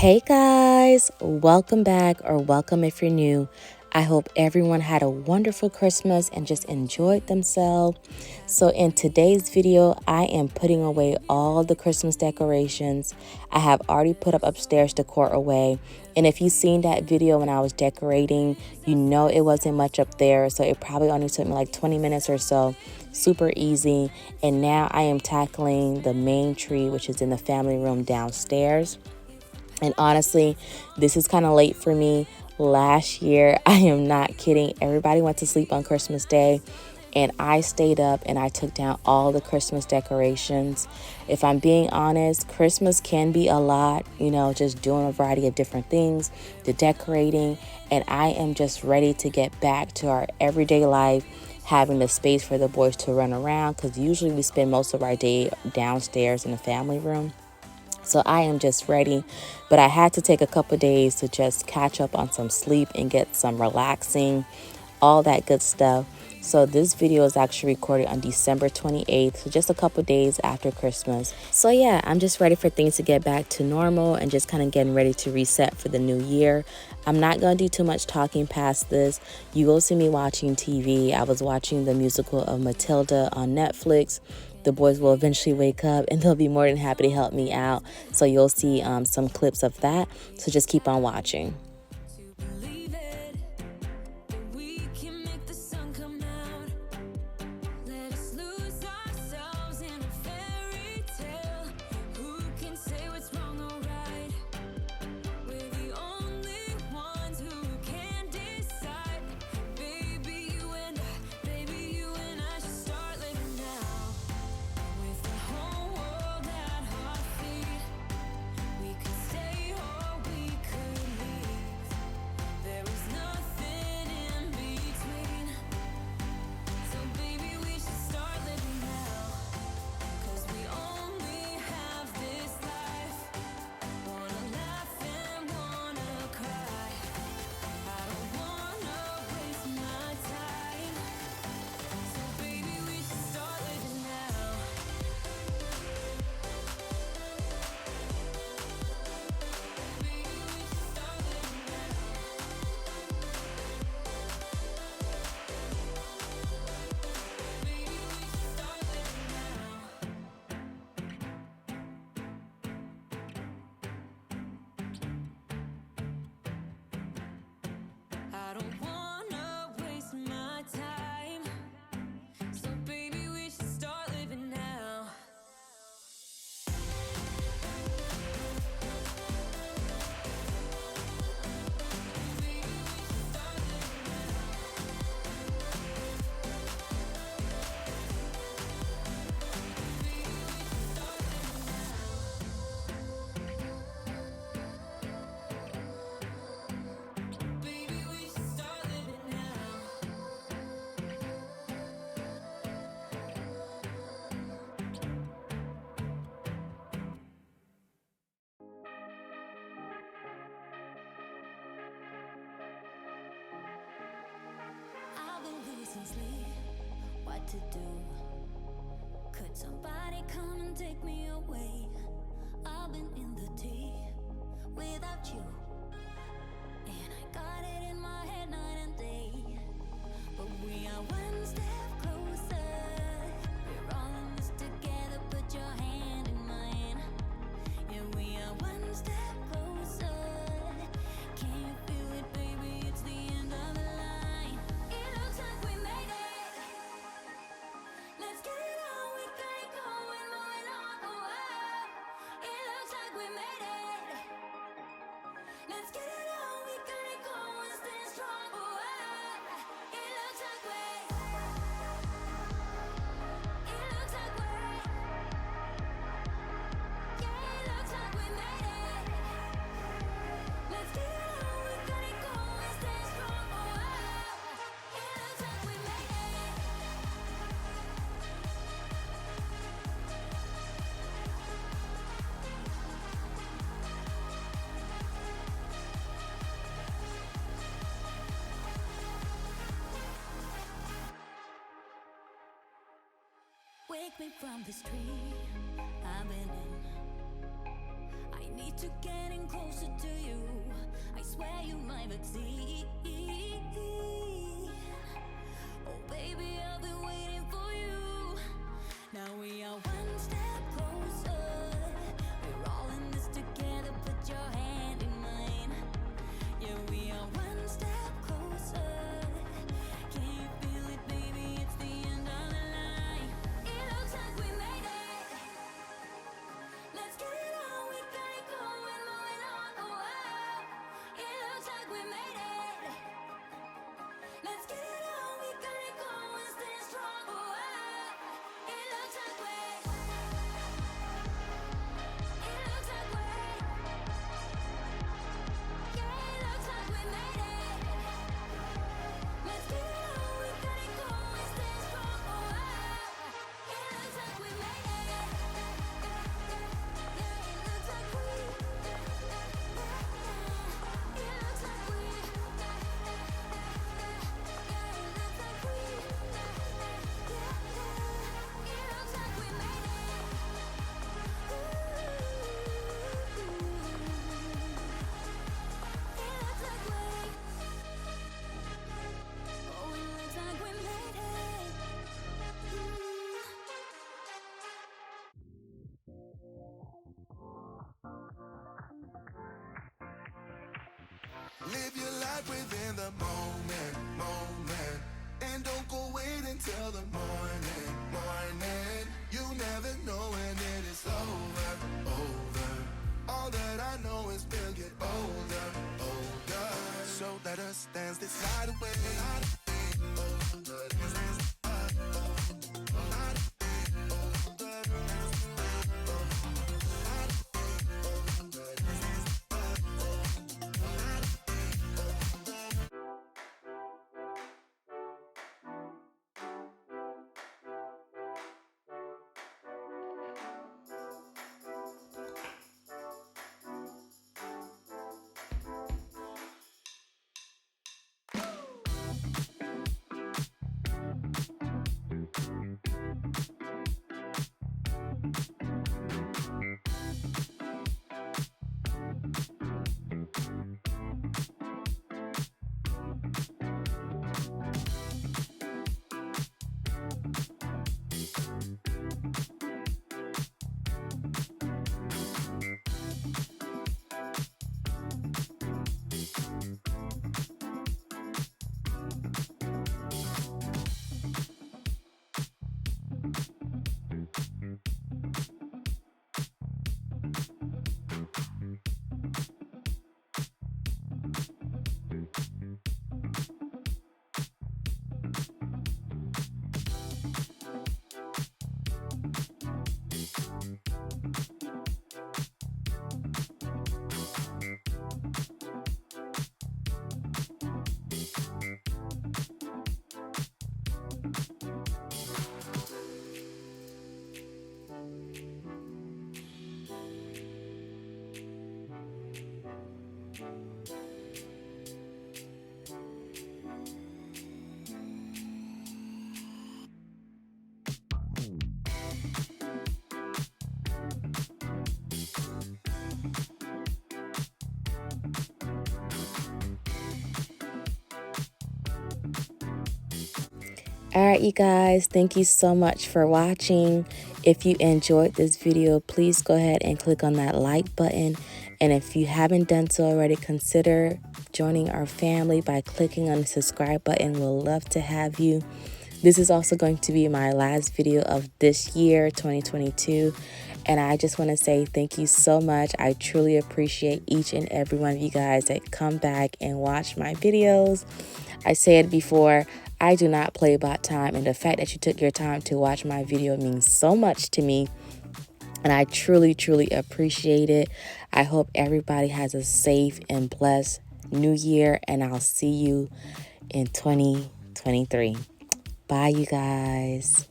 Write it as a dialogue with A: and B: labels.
A: Hey guys, welcome back or welcome if you're new. I hope everyone had a wonderful Christmas and just enjoyed themselves. So in today's video, I am putting away all the Christmas decorations. I have already put up upstairs decor away. And if you've seen that video when I was decorating, you know it wasn't much up there. So it probably only took me like 20 minutes or so. Super easy. And now I am tackling the main tree, which is in the family room downstairs. And honestly, this is kind of late for me. Last year, I am not kidding, everybody went to sleep on Christmas Day, and I stayed up and I took down all the Christmas decorations. If I'm being honest, Christmas can be a lot, just doing a variety of different things, the decorating, and I am just ready to get back to our everyday life, having the space for the boys to run around, because usually we spend most of our day downstairs in the family room. So I am just ready, but I had to take a couple days to just catch up on some sleep and get some relaxing, all that good stuff. So this video is actually recorded on December 28th, so just a couple days after Christmas. So yeah, I'm just ready for things to get back to normal and just kind of getting ready to reset for the new year. I'm not going to do too much talking past this. You will see me watching TV. I was watching the musical of Matilda on Netflix. The boys will eventually wake up and they'll be more than happy to help me out. So you'll see some clips of that. So just keep on watching.
B: What to do? Could somebody come and take me away? I've been in the deep without you, and I got it in my head night and day. But we are one step closer. We're all in this together. Put your hand in mine. Yeah, we are one step closer. Can you feel it, baby? It's the end of the line. It looks like we made it. Let's get it on, we got it going, moving on, oh, oh. It looks like we made it. Let's get it on, we got it going, stay strong, oh, oh. It looks like we. It looks like we. Yeah, it looks like we made it. Let's get it on, we got it going, stay strong, oh, oh. It looks like we made it. Wake me from this tree I've been in. I need to get in closer galaxy. Oh baby, I've been waiting for you. Now we are one step closer. We're all in this together. Put your hand in mine. Yeah, we are one step closer. Can you feel it, baby? It's the end of the line. It looks like we made it. Let's get it on. We got it going, moving on. Oh, wow. It looks like we made it. Let's get it on. We got it going, stay strong. Oh, wow. It looks like we. It looks like we. Yeah, it looks like we made it. Let's get it on. We got it going, stay strong. Oh, wow. It looks like we made it. Yeah, it looks like we. It looks like we.
C: Live your life within the moment, moment. And don't go wait until the morning, morning. You never know when it is over, over. All that I know is we'll get older, older. So let us dance this night away.
A: All right, you guys, thank you so much for watching. If you enjoyed this video, please go ahead and click on that like button. And if you haven't done so already, consider joining our family by clicking on the subscribe button. We'll love to have you. This is also going to be my last video of this year, 2022. And I just want to say thank you so much. I truly appreciate each and every one of you guys that come back and watch my videos. I said before, I do not play about time, and the fact that you took your time to watch my video means so much to me, and I truly, truly appreciate it. I hope everybody has a safe and blessed new year, and I'll see you in 2023. Bye, you guys.